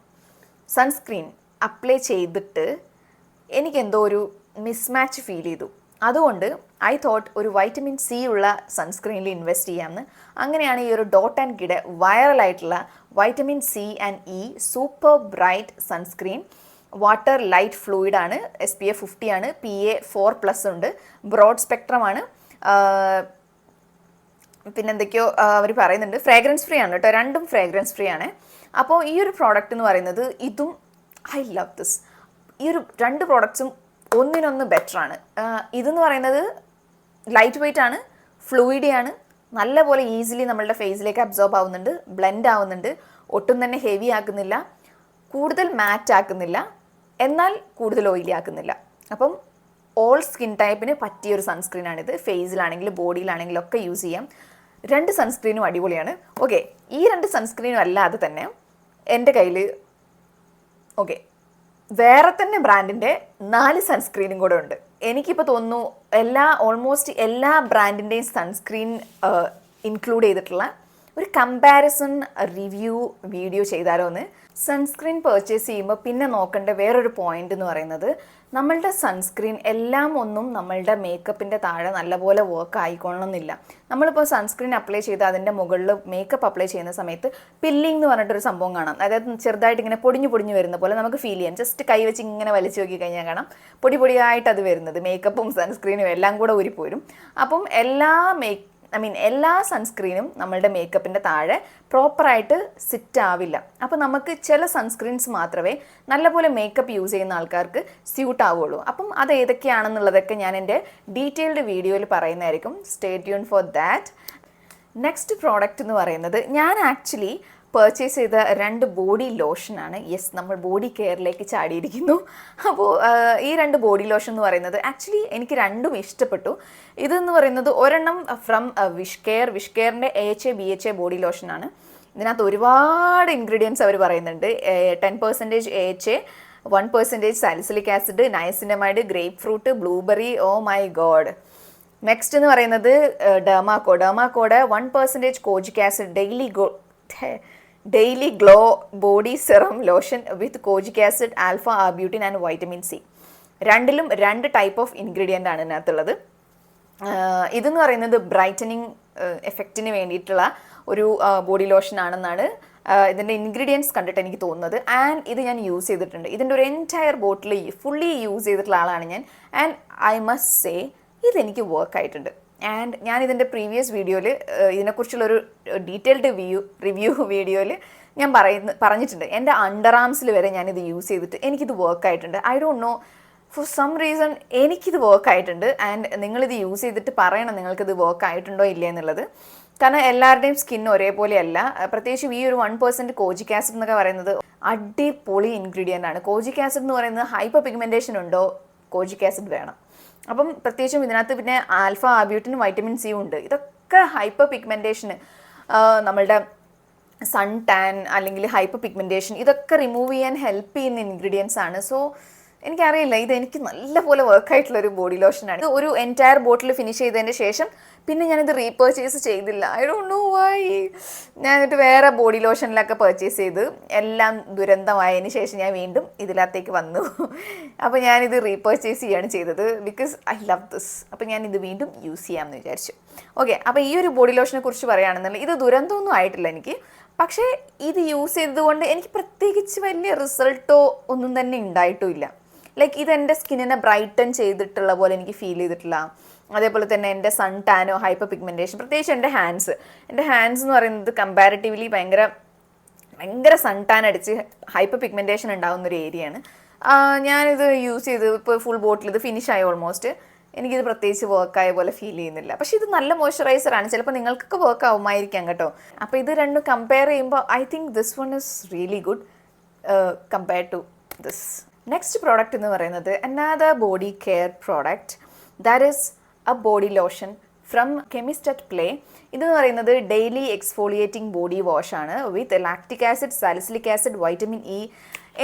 സൺസ്ക്രീൻ അപ്ലൈ ചെയ്തിട്ട് എനിക്കെന്തോ ഒരു മിസ്മാച്ച് ഫീൽ ചെയ്തു. അതുകൊണ്ട് ഐ തോട്ട് ഒരു വൈറ്റമിൻ സി ഉള്ള സൺസ്ക്രീനിൽ ഇൻവെസ്റ്റ് ചെയ്യാമെന്ന്. അങ്ങനെയാണ് ഈ ഒരു ഡോട്ട് ആൻഡ് കിഡ് വൈറലായിട്ടുള്ള vitamin C and E super bright sunscreen. Water light fluid ആണ്, SPF 50 ആണ്, PA4+ ഉണ്ട്, ബ്രോഡ് സ്പെക്ട്രമാണ്, പിന്നെന്തൊക്കെയോ അവർ പറയുന്നുണ്ട്. ഫ്രാഗ്രൻസ് ഫ്രീ ആണ് കേട്ടോ, രണ്ടും ഫ്രാഗ്രൻസ് ഫ്രീ ആണ്. അപ്പോൾ ഈ ഒരു പ്രോഡക്റ്റ് എന്ന് പറയുന്നത് ഇതും ഐ ലവ് ദിസ്. ഈ ഒരു രണ്ട് പ്രോഡക്ട്സും ഒന്നിനൊന്ന് ബെറ്ററാണ്. ഇതെന്ന് പറയുന്നത് ലൈറ്റ് വെയ്റ്റ് ആണ്, ഫ്ലൂയിഡി ആണ്, നല്ലപോലെ ഈസിലി നമ്മളുടെ ഫേസിലേക്ക് അബ്സോർബ് ആവുന്നുണ്ട്, ബ്ലെൻഡ് ആവുന്നുണ്ട്, ഒട്ടും തന്നെ ഹെവി ആക്കുന്നില്ല, കൂടുതൽ മാറ്റ് ആക്കുന്നില്ല, എന്നാൽ കൂടുതൽ ഓയിലി ആക്കുന്നില്ല. അപ്പം ഓൾ സ്കിൻ ടൈപ്പിന് പറ്റിയൊരു സൺസ്ക്രീനാണിത്. ഫേസിലാണെങ്കിലും ബോഡിയിലാണെങ്കിലും ഒക്കെ യൂസ് ചെയ്യാം. രണ്ട് സൺസ്ക്രീനും അടിപൊളിയാണ്. ഓക്കെ, ഈ രണ്ട് സൺസ്ക്രീനും അല്ലാതെ തന്നെ എൻ്റെ കയ്യിൽ വേറെ തന്നെ ബ്രാൻഡിൻ്റെ 4 സൺസ്ക്രീനും കൂടെ ഉണ്ട്. എനിക്കിപ്പോൾ തോന്നുന്നു ഓൾമോസ്റ്റ് എല്ലാ ബ്രാൻഡിൻ്റെയും സൺസ്ക്രീൻ ഇൻക്ലൂഡ് ചെയ്തിട്ടുള്ള ഒരു കമ്പാരിസൺ റിവ്യൂ വീഡിയോ ചെയ്താലോ എന്ന്. സൺസ്ക്രീൻ പർച്ചേസ് ചെയ്യുമ്പോൾ പിന്നെ നോക്കേണ്ട വേറൊരു പോയിന്റ് എന്ന് പറയുന്നത്, നമ്മളുടെ സൺസ്ക്രീൻ എല്ലാം ഒന്നും നമ്മളുടെ മേക്കപ്പിൻ്റെ താഴെ നല്ലപോലെ വർക്ക് ആയിക്കൊള്ളണമെന്നില്ല. നമ്മളിപ്പോൾ സൺസ്ക്രീൻ അപ്ലൈ ചെയ്ത് അതിൻ്റെ മുകളിൽ മേക്കപ്പ് അപ്ലൈ ചെയ്യുന്ന സമയത്ത് പില്ലിംഗ് എന്ന് പറഞ്ഞിട്ടൊരു സംഭവം കാണാം. അതായത് ചെറുതായിട്ട് ഇങ്ങനെ പൊടിഞ്ഞു വരുന്ന പോലെ നമുക്ക് ഫീൽ ചെയ്യാം. ജസ്റ്റ് കൈ വെച്ച് ഇങ്ങനെ വലിച്ചു നോക്കി കഴിഞ്ഞാൽ കാണാം പൊടിയായിട്ട് അത് വരുന്നത്. മേക്കപ്പും സൺസ്ക്രീനും എല്ലാം കൂടെ ഊരിപ്പോരും. അപ്പം എല്ലാ സൺസ്ക്രീനും നമ്മളുടെ മേക്കപ്പിൻ്റെ താഴെ പ്രോപ്പറായിട്ട് സിറ്റ് ആവില്ല. അപ്പോൾ നമുക്ക് ചില സൺസ്ക്രീൻസ് മാത്രമേ നല്ലപോലെ മേക്കപ്പ് യൂസ് ചെയ്യുന്ന ആൾക്കാർക്ക് സ്യൂട്ട് ആവുള്ളൂ. അപ്പം അത് ഏതൊക്കെയാണെന്നുള്ളതൊക്കെ ഞാൻ എൻ്റെ ഡീറ്റെയിൽഡ് വീഡിയോയിൽ പറയുന്നതായിരിക്കും. Stay tune for that. Next product എന്ന് പറയുന്നത് ഞാൻ ആക്ച്വലി പർച്ചേസ് ചെയ്ത 2 ബോഡി ലോഷനാണ്. യെസ്, നമ്മൾ ബോഡി കെയറിലേക്ക് ചാടിയിരിക്കുന്നു. അപ്പോൾ ഈ 2 ബോഡി ലോഷൻ എന്ന് പറയുന്നത് ആക്ച്വലി എനിക്ക് രണ്ടും ഇഷ്ടപ്പെട്ടു. ഇതെന്ന് പറയുന്നത് ഒരെണ്ണം ഫ്രം വിഷ്കെയറിൻ്റെ AHA BHA ബോഡി ലോഷനാണ്. ഇതിനകത്ത് ഒരുപാട് ഇൻഗ്രീഡിയൻസ് അവർ പറയുന്നുണ്ട്. 10% AHA, 1% salicylic acid, niacinamide, grapefruit, blueberry. Oh my god. Next എന്ന് പറയുന്നത് Derma Co 1% kojic acid daily glow body serum lotion with kojic acid, alpha arbutin and vitamin C. രണ്ടിലും 2 type of ingredient ആണ് ഇതിനകത്തുള്ളത്. ഇതെന്ന് പറയുന്നത് brightening എഫക്റ്റിന് വേണ്ടിയിട്ടുള്ള ഒരു body lotion ആണെന്നാണ് ഇതിൻ്റെ ഇൻഗ്രീഡിയൻസ് കണ്ടിട്ട് എനിക്ക് തോന്നുന്നത്. ആൻഡ് ഇത് ഞാൻ യൂസ് ചെയ്തിട്ടുണ്ട്. ഇതിൻ്റെ ഒരു എൻറ്റയർ ബോട്ടിൽ ഫുള്ളി യൂസ് ചെയ്തിട്ടുള്ള ആളാണ് ഞാൻ. ആൻഡ് ഐ മസ്റ്റ് സേ ഇതെനിക്ക് വർക്ക് ആയിട്ടുണ്ട്. ആൻഡ് ഞാൻ ഇതിൻ്റെ പ്രീവിയസ് വീഡിയോയിൽ ഇതിനെക്കുറിച്ചുള്ളൊരു ഡീറ്റെയിൽഡ് റിവ്യൂ വീഡിയോയിൽ ഞാൻ പറഞ്ഞിട്ടുണ്ട്. എൻ്റെ അണ്ടർ ആംസിൽ വരെ ഞാനിത് യൂസ് ചെയ്തിട്ട് എനിക്കിത് വർക്ക് ആയിട്ടുണ്ട്. I don't know, for some reason എനിക്കിത് വർക്ക് ആയിട്ടുണ്ട്. ആൻഡ് നിങ്ങളിത് യൂസ് ചെയ്തിട്ട് പറയണം നിങ്ങൾക്കിത് വർക്ക് ആയിട്ടുണ്ടോ ഇല്ലേ എന്നുള്ളത്. കാരണം എല്ലാവരുടെയും സ്കിൻ ഒരേപോലെയല്ല. പ്രത്യേകിച്ച് ഈ ഒരു 1% കോജിക് ആസിഡ് എന്നൊക്കെ പറയുന്നത് അടിപൊളി ഇൻഗ്രീഡിയൻ്റ് ആണ്. കോജിക് ആസിഡ് എന്ന് പറയുന്നത് ഹൈപ്പർ പിഗ്മെൻറ്റേഷൻ ഉണ്ടോ, കോജിക് ആസിഡ് വേണം. അപ്പം പ്രത്യേകിച്ചും ഇതിനകത്ത് പിന്നെ ആൽഫ ആർബ്യൂട്ടിനും വൈറ്റമിൻ സിയും ഉണ്ട്. ഇതൊക്കെ ഹൈപ്പർ പിഗ്മെൻറ്റേഷന്, നമ്മളുടെ സൺ ടാൻ അല്ലെങ്കിൽ ഹൈപ്പർ പിഗ്മെൻറ്റേഷൻ ഇതൊക്കെ റിമൂവ് ചെയ്യാൻ ഹെൽപ്പ് ചെയ്യുന്ന ഇൻഗ്രീഡിയൻസ് ആണ്. സോ എനിക്കറിയില്ല, ഇതെനിക്ക് നല്ലപോലെ വർക്കായിട്ടുള്ളൊരു ബോഡി ലോഷനാണ്. ഇത് ഒരു എൻറ്റയർ ബോട്ടിൽ ഫിനിഷ് ചെയ്തതിൻ്റെ ശേഷം പിന്നെ ഞാനിത് റീപർച്ചേസ് ചെയ്തില്ല. I don't know why. ഞാനിട്ട് വേറെ ബോഡി ലോഷനിലൊക്കെ പർച്ചേസ് ചെയ്ത് എല്ലാം ദുരന്തമായതിന് ശേഷം ഞാൻ വീണ്ടും ഇതിനകത്തേക്ക് വന്നു. അപ്പോൾ ഞാനിത് റീപർച്ചേസ് ചെയ്യാണ് ചെയ്തത്. Because I love this. അപ്പോൾ ഞാനിത് വീണ്ടും യൂസ് ചെയ്യാമെന്ന് വിചാരിച്ചു. ഓക്കെ, അപ്പോൾ ഈ ഒരു ബോഡി ലോഷനെ കുറിച്ച് പറയുകയാണെന്നുണ്ടെങ്കിൽ ഇത് ദുരന്തമൊന്നും ആയിട്ടില്ല എനിക്ക്. പക്ഷേ ഇത് യൂസ് ചെയ്തതുകൊണ്ട് എനിക്ക് പ്രത്യേകിച്ച് വലിയ റിസൾട്ടോ ഒന്നും തന്നെ ഉണ്ടായിട്ടുമില്ല. ലൈക്ക് ഇതെൻ്റെ സ്കിന്നിനെ ബ്രൈറ്റൻ ചെയ്തിട്ടുള്ള പോലെ എനിക്ക് ഫീൽ ചെയ്തിട്ടില്ല. അതേപോലെ തന്നെ എൻ്റെ സൺ ടാനോ ഹൈപ്പർ പിഗ്മെൻറ്റേഷൻ, പ്രത്യേകിച്ച് എൻ്റെ ഹാൻഡ്സ് എന്ന് പറയുന്നത് കമ്പാരിറ്റീവ്ലി ഭയങ്കര സൺ ടാൻ അടിച്ച് ഹൈപ്പർ പിഗ്മെൻറ്റേഷൻ ഉണ്ടാകുന്നൊരു ഏരിയയാണ്. ഞാനിത് യൂസ് ചെയ്ത് ഇപ്പോൾ ഫുൾ ബോട്ടിൽ ഇത് ഫിനിഷ് ആയി ഓൾമോസ്റ്റ്. എനിക്കിത് പ്രത്യേകിച്ച് വർക്കായ പോലെ ഫീൽ ചെയ്യുന്നില്ല. പക്ഷേ ഇത് നല്ല മോയ്സ്ചറൈസറാണ്. ചിലപ്പോൾ നിങ്ങൾക്കൊക്കെ വർക്ക് ആവുമായിരിക്കാം കേട്ടോ. അപ്പോൾ ഇത് രണ്ടും കമ്പയർ ചെയ്യുമ്പോൾ I think this one is really good compared to this. Next product എന്ന് പറയുന്നത് another body care product, that is a body lotion from chemist at play. ഇതെന്ന് പറയുന്നത് ഡെയിലി എക്സ്ഫോളിയേറ്റിംഗ് ബോഡി വാഷാണ് with lactic acid, salicylic acid, vitamin E.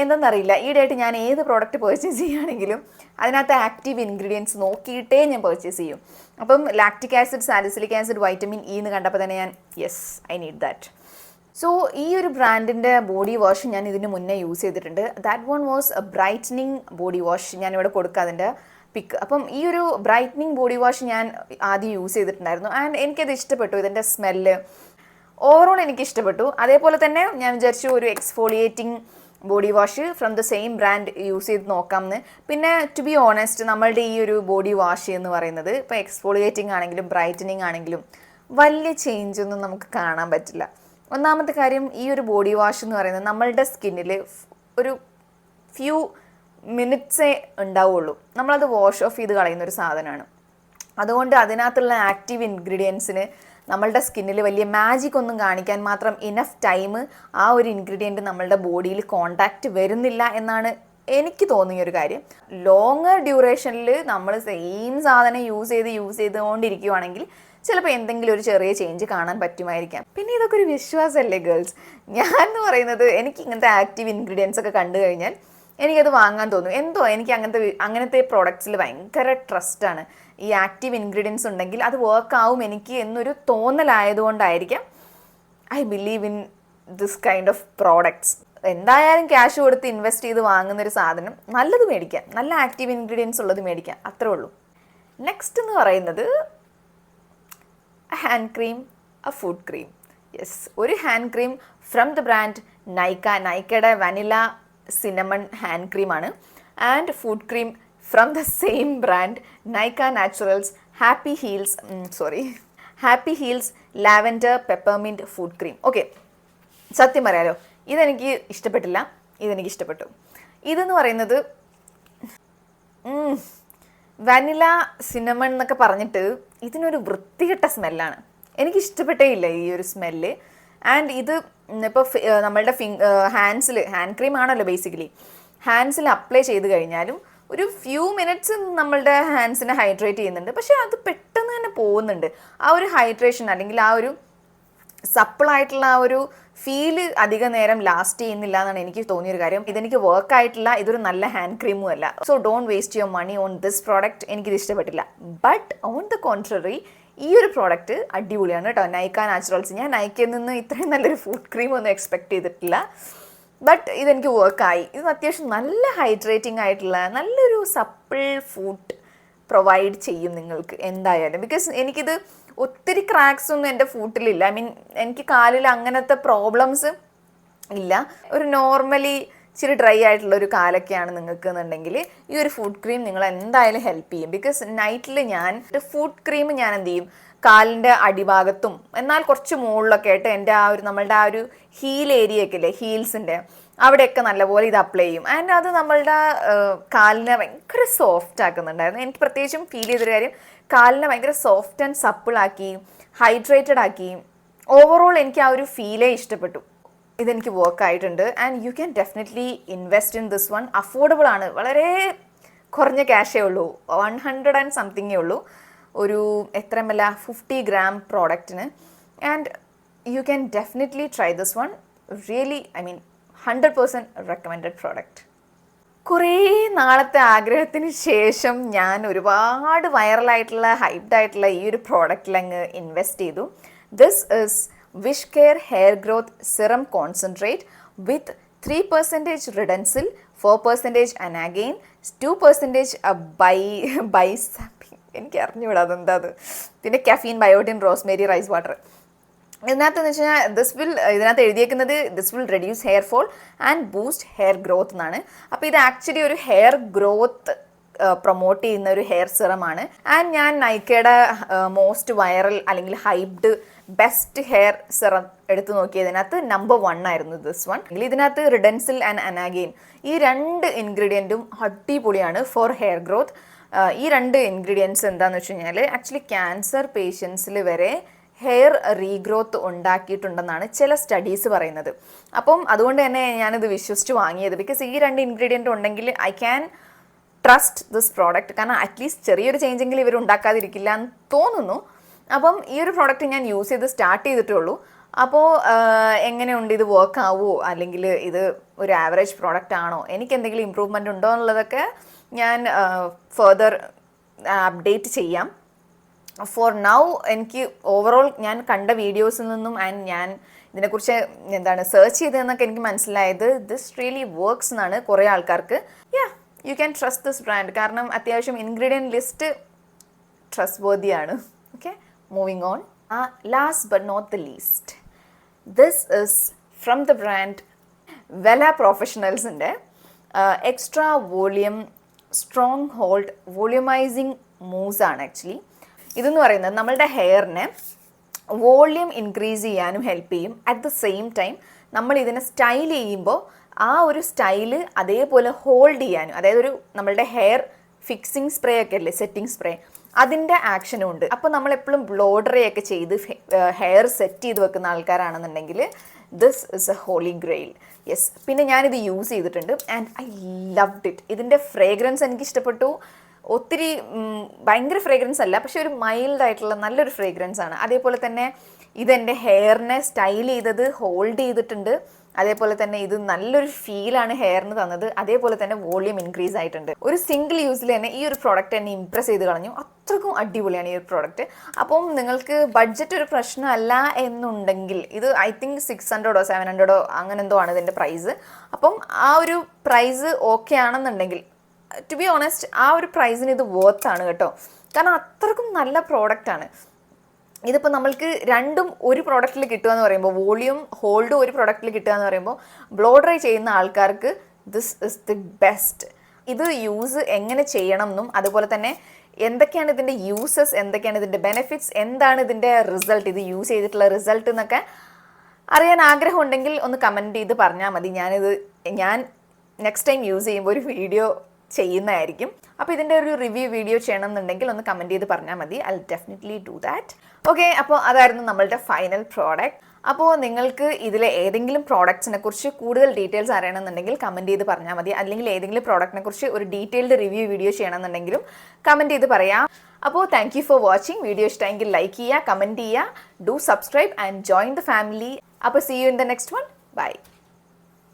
എന്തെന്നറിയില്ല, ഈയിടെയായിട്ട് ഞാൻ ഏത് product purchase ചെയ്യുകയാണെങ്കിലും അതിനകത്ത് ആക്റ്റീവ് ഇൻഗ്രീഡിയൻസ് നോക്കിയിട്ടേ ഞാൻ പർച്ചേസ് ചെയ്യും. അപ്പം lactic acid, salicylic acid, vitamin E എന്ന് കണ്ടപ്പോൾ തന്നെ ഞാൻ yes I need that. So ഈ ഒരു ബ്രാൻഡിൻ്റെ ബോഡി വാഷ് ഞാൻ ഇതിന് മുന്നേ യൂസ് ചെയ്തിട്ടുണ്ട്. That one was A brightening body wash. ഞാനിവിടെ കൊടുക്കുക അതിൻ്റെ പിക്ക്. അപ്പം ഈ ഒരു ബ്രൈറ്റനിങ് ബോഡി വാഷ് ഞാൻ ആദ്യം യൂസ് ചെയ്തിട്ടുണ്ടായിരുന്നു ആൻഡ് എനിക്കത് ഇഷ്ടപ്പെട്ടു. ഇതിൻ്റെ സ്മെല്ല് ഓവറോൾ എനിക്ക് ഇഷ്ടപ്പെട്ടു. അതേപോലെ തന്നെ ഞാൻ വിചാരിച്ചു ഒരു exfoliating body wash from the same brand use ചെയ്ത് നോക്കാമെന്ന്. പിന്നെ ടു ബി ഓണസ്റ്റ്, നമ്മളുടെ ഈ ഒരു ബോഡി വാഷ് എന്ന് പറയുന്നത് ഇപ്പോൾ എക്സ്ഫോളിയേറ്റിംഗ് ആണെങ്കിലും ബ്രൈറ്റനിങ് ആണെങ്കിലും വലിയ ചേഞ്ച് ഒന്നും നമുക്ക് കാണാൻ പറ്റില്ല. ഒന്നാമത്തെ കാര്യം, ഈ ഒരു ബോഡി വാഷ് എന്ന് പറയുന്നത് നമ്മളുടെ സ്കിന്നിൽ ഒരു ഫ്യൂ മിനിറ്റ്സേ ഉണ്ടാവുള്ളൂ. നമ്മളത് വാഷ് ഓഫ് ചെയ്ത് കളയുന്ന ഒരു സാധനമാണ്. അതുകൊണ്ട് അതിനകത്തുള്ള ആക്റ്റീവ് ഇൻഗ്രീഡിയൻസിന് നമ്മളുടെ സ്കിന്നിൽ വലിയ മാജിക് ഒന്നും കാണിക്കാൻ മാത്രം ഇനഫ് ടൈം ആ ഒരു ഇൻഗ്രീഡിയൻറ്റ് നമ്മളുടെ ബോഡിയിൽ കോണ്ടാക്റ്റ് വരുന്നില്ല എന്നാണ് എനിക്ക് തോന്നിയ ഒരു കാര്യം. ലോങ്ങർ ഡ്യൂറേഷനിൽ നമ്മൾ സെയിം സാധനം യൂസ് ചെയ്തുകൊണ്ടിരിക്കുകയാണെങ്കിൽ ചിലപ്പോൾ എന്തെങ്കിലും ഒരു ചെറിയ ചേഞ്ച് കാണാൻ പറ്റുമായിരിക്കാം. പിന്നെ ഇതൊക്കെ ഒരു വിശ്വാസമല്ലേ ഗേൾസ്? ഞാൻ എന്ന് പറയുന്നത് എനിക്ക് ഇങ്ങനത്തെ ആക്റ്റീവ് ഇൻഗ്രീഡിയൻസ് ഒക്കെ കണ്ടു കഴിഞ്ഞാൽ എനിക്കത് വാങ്ങാൻ തോന്നും. എന്തോ എനിക്ക് അങ്ങനത്തെ പ്രോഡക്ട്സിൽ ഭയങ്കര ട്രസ്റ്റാണ്. ഈ ആക്റ്റീവ് ഇൻഗ്രീഡിയൻസ് ഉണ്ടെങ്കിൽ അത് വർക്ക് ആവും എനിക്ക് എന്നൊരു തോന്നലായതുകൊണ്ടായിരിക്കാം I believe in this kind of products. എന്തായാലും ക്യാഷ് കൊടുത്ത് ഇൻവെസ്റ്റ് ചെയ്ത് വാങ്ങുന്നൊരു സാധനം നല്ലത് മേടിക്കാം, നല്ല ആക്റ്റീവ് ഇൻഗ്രീഡിയൻസ് ഉള്ളത് മേടിക്കാം, അത്രേ ഉള്ളൂ. നെക്സ്റ്റ് എന്ന് പറയുന്നത് hand cream, a foot cream. Yes, ഒരു hand cream from the brand Nykaa. നൈക്കയുടെ വനില സിനമൺ ഹാൻഡ് ക്രീമാണ്. And foot cream from the same brand Nykaa naturals happy heels lavender peppermint foot cream. Okay, സത്യം പറയാലോ, ഇതെനിക്ക് ഇഷ്ടപ്പെട്ടില്ല, ഇതെനിക്ക് ഇഷ്ടപ്പെട്ടു. ഇതെന്ന് പറയുന്നത് വനില സിനമൺ എന്നൊക്കെ പറഞ്ഞിട്ട് ഇതിനൊരു വൃത്തികെട്ട സ്മെല്ലാണ്. എനിക്കിഷ്ടപ്പെട്ടേ ഇല്ല ഈ ഒരു സ്മെല്ല്. ആൻഡ് ഇത് ഇപ്പോൾ നമ്മളുടെ ഹാൻഡ് ക്രീം ആണല്ലോ ബേസിക്കലി, ഹാൻഡ്സിൽ അപ്ലൈ ചെയ്ത് കഴിഞ്ഞാലും ഒരു ഫ്യൂ മിനിറ്റ്സ് നമ്മളുടെ ഹാൻഡ്സിനെ ഹൈഡ്രേറ്റ് ചെയ്യുന്നുണ്ട്. പക്ഷേ അത് പെട്ടെന്ന് തന്നെ പോകുന്നുണ്ട്. ആ ഒരു ഹൈഡ്രേഷൻ അല്ലെങ്കിൽ ആ ഒരു സപ്പിളായിട്ടുള്ള ആ ഒരു ഫീല് അധിക നേരം ലാസ്റ്റ് ചെയ്യുന്നില്ല എന്നാണ് എനിക്ക് തോന്നിയൊരു കാര്യം. ഇതെനിക്ക് വർക്ക് ആയിട്ടില്ല, ഇതൊരു നല്ല ഹാൻഡ് ക്രീമും അല്ല. So don't waste your money on this product. എനിക്കിത് ഇഷ്ടപ്പെട്ടില്ല. ബട്ട് ഓൺ ദ കോൺട്രറി ഈ ഒരു പ്രോഡക്റ്റ് അടിപൊളിയാണ് കേട്ടോ. നൈക്ക നാച്ചുറൽസ്. ഞാൻ നൈക്കയിൽ നിന്ന് ഇത്രയും നല്ലൊരു ഫുഡ് ക്രീം ഒന്നും എക്സ്പെക്ട് ചെയ്തിട്ടില്ല. ബട്ട് ഇതെനിക്ക് വർക്കായി. ഇത് അത്യാവശ്യം നല്ല ഹൈഡ്രേറ്റിംഗ് ആയിട്ടുള്ള നല്ലൊരു സപ്പിൾ ഫുഡ് പ്രൊവൈഡ് ചെയ്യും നിങ്ങൾക്ക് എന്തായാലും. ബിക്കോസ് എനിക്കിത് ഒത്തിരി ക്രാക്സ് ഒന്നും എൻ്റെ ഫുട്ടിലില്ല. ഐ മീൻ എനിക്ക് കാലിൽ അങ്ങനത്തെ പ്രോബ്ലംസ് ഇല്ല. ഒരു നോർമലി ഇച്ചിരി ഡ്രൈ ആയിട്ടുള്ള ഒരു കാലൊക്കെയാണ് നിങ്ങൾക്ക് എന്നുണ്ടെങ്കിൽ ഈ ഒരു ഫുഡ് ക്രീം നിങ്ങൾ എന്തായാലും ഹെൽപ്പ് ചെയ്യും. ബിക്കോസ് നൈറ്റിൽ ഞാൻ ഫുഡ് ക്രീം ഞാൻ എന്ത് ചെയ്യും, കാലിൻ്റെ അടിഭാഗത്തും എന്നാൽ കുറച്ച് മുകളിലൊക്കെ ആയിട്ട് എൻ്റെ ആ ഒരു നമ്മളുടെ ആ ഒരു ഹീൽ ഏരിയ ഒക്കെ ഇല്ലേ, ഹീൽസിൻ്റെ അവിടെയൊക്കെ നല്ലപോലെ ഇത് അപ്ലൈ ചെയ്യും. ആൻഡ് അത് നമ്മളുടെ കാലിനെ ഭയങ്കര സോഫ്റ്റ് ആക്കുന്നുണ്ടായിരുന്നു. എനിക്ക് പ്രത്യേകിച്ചും ഫീൽ ചെയ്തൊരു കാര്യം, കാലിനെ ഭയങ്കര സോഫ്റ്റ് ആൻഡ് സപ്പിളാക്കി, ഹൈഡ്രേറ്റഡ് ആക്കി. ഓവറോൾ എനിക്ക് ആ ഒരു ഫീലേ ഇഷ്ടപ്പെട്ടു. ഇതെനിക്ക് വർക്ക് ആയിട്ടുണ്ട്. And you can definitely invest in this one. Affordable ആണ്, വളരെ കുറഞ്ഞ ക്യാഷേ ഉള്ളൂ, 100 and സംതിങ്ങേ ഉള്ളൂ ഒരു എത്ര ml 50 gram പ്രോഡക്റ്റിന്. And you can definitely try this one. Really I mean 100% recommended product. കുറേ നാളത്തെ ആഗ്രഹത്തിന് ശേഷം ഞാൻ ഒരുപാട് വൈറലായിട്ടുള്ള ഹൈപ്ഡ് ആയിട്ടുള്ള ഈ ഒരു പ്രോഡക്റ്റിൽ അങ്ങ് ഇൻവെസ്റ്റ് ചെയ്തു. This is wish Care hair growth serum concentrate with 3% Redensyl, 4% Anagain, 2% ബൈസാപ്പിംഗ്. എനിക്ക് അറിഞ്ഞുകൂടാ അതെന്താ അത്. പിന്നെ caffeine, biotin, rosemary, rice water. ഇതിനകത്തെന്ന് വെച്ച് കഴിഞ്ഞാൽ ഇതിനകത്ത് എഴുതിയേക്കുന്നത് this will reduce hair fall and boost hair growth എന്നാണ്. അപ്പോൾ ഇത് ആക്ച്വലി ഒരു ഹെയർ ഗ്രോത്ത് പ്രൊമോട്ട് ചെയ്യുന്ന ഒരു ഹെയർ സിറമാണ്. ആൻഡ് ഞാൻ നൈക്കയുടെ മോസ്റ്റ് വൈറൽ അല്ലെങ്കിൽ ഹൈപ്ഡ് ബെസ്റ്റ് ഹെയർ സിറം എടുത്തു നോക്കിയതിനകത്ത് നമ്പർ 1 ആയിരുന്നു ദിസ് വൺ. ഇതിനകത്ത് റിഡൻസിൽ ആൻഡ് അനാഗെയിൻ ഈ 2 ഇൻഗ്രീഡിയൻറ്റും അടിപൊളിയാണ് ഫോർ ഹെയർ ഗ്രോത്ത്. ഈ 2 ഇൻഗ്രീഡിയൻസ് എന്താണെന്ന് വെച്ച് കഴിഞ്ഞാൽ ആക്ച്വലി ക്യാൻസർ പേഷ്യൻസിൽ വരെ ഹെയർ റീഗ്രോത്ത് ഉണ്ടാക്കിയിട്ടുണ്ടെന്നാണ് ചില സ്റ്റഡീസ് പറയുന്നത്. അപ്പം അതുകൊണ്ട് തന്നെ ഞാനിത് വിശ്വസിച്ച് വാങ്ങിയത്. ബിക്കോസ് ഈ 2 ഇൻഗ്രീഡിയൻ്റ് ഉണ്ടെങ്കിൽ I can trust this product. കാരണം അറ്റ്ലീസ്റ്റ് ചെറിയൊരു ചേഞ്ചെങ്കിലും ഇവർ ഉണ്ടാക്കാതിരിക്കില്ല എന്ന് തോന്നുന്നു. അപ്പം ഈ ഒരു പ്രോഡക്റ്റ് ഞാൻ യൂസ് ചെയ്ത് സ്റ്റാർട്ട് ചെയ്തിട്ടേ ഉള്ളൂ. അപ്പോൾ എങ്ങനെയുണ്ട്, ഇത് വർക്ക് ആവുമോ, അല്ലെങ്കിൽ ഇത് ഒരു ആവറേജ് പ്രോഡക്റ്റ് ആണോ, എനിക്ക് എന്തെങ്കിലും ഇമ്പ്രൂവ്മെൻ്റ് ഉണ്ടോ എന്നുള്ളതൊക്കെ ഞാൻ ഫർദർ അപ്ഡേറ്റ് ചെയ്യാം. ഫോർ നൗ എനിക്ക് ഓവറോൾ ഞാൻ കണ്ട വീഡിയോസിൽ നിന്നും ആൻഡ് ഞാൻ ഇതിനെക്കുറിച്ച് സെർച്ച് ചെയ്തതെന്നൊക്കെ എനിക്ക് മനസ്സിലായത് ദിസ് റിയലി വർക്ക്സ് എന്നാണ് കുറേ ആൾക്കാർക്ക്. You can trust this brand, കാരണം അത്യാവശ്യം ഇൻഗ്രീഡിയൻറ്റ് ലിസ്റ്റ് ട്രസ്റ്റ് വർത്തിയാണ്. Okay, moving on. Last but not the least, this is from the brand Wella പ്രൊഫഷണൽസിൻ്റെ extra volume strong hold volumising mousse ആണ്. Actually ഇതെന്ന് പറയുന്നത് നമ്മളുടെ ഹെയറിനെ വോളിയം ഇൻക്രീസ് ചെയ്യാനും ഹെൽപ്പ് ചെയ്യും. അറ്റ് ദ സെയിം ടൈം നമ്മൾ ഇതിനെ സ്റ്റൈൽ ചെയ്യുമ്പോൾ ആ ഒരു സ്റ്റൈല് അതേപോലെ ഹോൾഡ് ചെയ്യാനും, അതായത് നമ്മളുടെ ഹെയർ ഫിക്സിങ് സ്പ്രേ ഒക്കെ അല്ലേ, സെറ്റിംഗ് സ്പ്രേ, അതിൻ്റെ ആക്ഷനും ഉണ്ട്. അപ്പോൾ നമ്മളെപ്പോഴും ബ്ലോ ഡ്രൈ ഒക്കെ ചെയ്ത് ഹെയർ സെറ്റ് ചെയ്ത് വെക്കുന്ന ആൾക്കാരാണെന്നുണ്ടെങ്കിൽ this is a holy grail. Yes, പിന്നെ ഞാനിത് യൂസ് ചെയ്തിട്ടുണ്ട് ആൻഡ് ഐ ലവ്ഡ് ഇറ്റ്. ഇതിൻ്റെ ഫ്രേഗ്രൻസ് എനിക്ക് ഇഷ്ടപ്പെട്ടു. ഒത്തിരി ഭയങ്കര ഫ്രേഗ്രൻസ് അല്ല, പക്ഷെ ഒരു മൈൽഡ് ആയിട്ടുള്ള നല്ലൊരു ഫ്രേഗ്രൻസ് ആണ്. അതേപോലെ തന്നെ ഇതെൻ്റെ ഹെയറിനെ സ്റ്റൈൽ ചെയ്തത് ഹോൾഡ് ചെയ്തിട്ടുണ്ട്. അതേപോലെ തന്നെ ഇത് നല്ലൊരു ഫീലാണ് ഹെയറിന് തന്നത്. അതേപോലെ തന്നെ വോളിയം ഇൻക്രീസ് ആയിട്ടുണ്ട്. ഒരു സിംഗിൾ യൂസിൽ തന്നെ ഈ ഒരു പ്രോഡക്റ്റ് എന്നെ ഇംപ്രസ് ചെയ്ത് കളഞ്ഞു. അത്രക്കും അടിപൊളിയാണ് ഈ ഒരു പ്രോഡക്റ്റ്. അപ്പം നിങ്ങൾക്ക് ബഡ്ജറ്റ് ഒരു പ്രശ്നമല്ല എന്നുണ്ടെങ്കിൽ ഇത് ഐ തിങ്ക് 600 700 അങ്ങനെ എന്തോ ആണ് ഇതിൻ്റെ പ്രൈസ്. അപ്പം ആ ഒരു പ്രൈസ് ഓക്കെ ആണെന്നുണ്ടെങ്കിൽ, ടു ബി ഓണസ്റ്റ്, ആ ഒരു പ്രൈസിന് ഇത് വർത്താണ് കേട്ടോ. കാരണം അത്രക്കും നല്ല പ്രോഡക്റ്റാണ്. ഇതിപ്പോൾ നമ്മൾക്ക് രണ്ടും ഒരു പ്രോഡക്റ്റിൽ കിട്ടുക എന്ന് പറയുമ്പോൾ, വോളിയം ഹോൾഡും ഒരു പ്രോഡക്റ്റിൽ കിട്ടുക എന്ന് പറയുമ്പോൾ, ബ്ലോ ഡ്രൈ ചെയ്യുന്ന ആൾക്കാർക്ക് ദിസ് ഇസ് ദി ബെസ്റ്റ്. ഇത് യൂസ് എങ്ങനെ ചെയ്യണം എന്നും അതുപോലെ തന്നെ എന്തൊക്കെയാണ് ഇതിൻ്റെ യൂസസ്, എന്തൊക്കെയാണ് ഇതിൻ്റെ ബെനിഫിറ്റ്സ്, എന്താണ് ഇതിൻ്റെ റിസൾട്ട്, ഇത് യൂസ് ചെയ്തിട്ടുള്ള റിസൾട്ട് എന്നൊക്കെ അറിയാൻ ആഗ്രഹമുണ്ടെങ്കിൽ ഒന്ന് കമൻറ്റ് ചെയ്ത് പറഞ്ഞാൽ മതി. ഞാൻ നെക്സ്റ്റ് ടൈം യൂസ് ചെയ്യുമ്പോൾ ഒരു വീഡിയോ ചെയ്യുന്നതായിരിക്കും. അപ്പോൾ ഇതിൻ്റെ ഒരു റിവ്യൂ വീഡിയോ ചെയ്യണമെന്നുണ്ടെങ്കിൽ ഒന്ന് കമൻറ്റ് ചെയ്ത് പറഞ്ഞാൽ മതി. I definitely do that. Okay, അപ്പോൾ അതായിരുന്നു നമ്മളുടെ ഫൈനൽ പ്രോഡക്റ്റ്. അപ്പോൾ നിങ്ങൾക്ക് ഇതിലെ ഏതെങ്കിലും പ്രോഡക്ട്സിനെ കുറിച്ച് കൂടുതൽ ഡീറ്റെയിൽസ് അറിയണമെന്നുണ്ടെങ്കിൽ കമൻറ്റ് ചെയ്ത് പറഞ്ഞാൽ മതി. അല്ലെങ്കിൽ ഏതെങ്കിലും പ്രോഡക്റ്റിനെ കുറിച്ച് ഒരു ഡീറ്റെയിൽഡ് റിവ്യൂ വീഡിയോ ചെയ്യണമെന്നുണ്ടെങ്കിലും കമൻറ്റ് ചെയ്ത് പറയാം. അപ്പോൾ thank you for watching. Video ഇഷ്ടമെങ്കിൽ ലൈക്ക് ചെയ്യുക, കമൻറ്റ് ചെയ്യുക, do subscribe and join the family. അപ്പോൾ see you in the next one. By.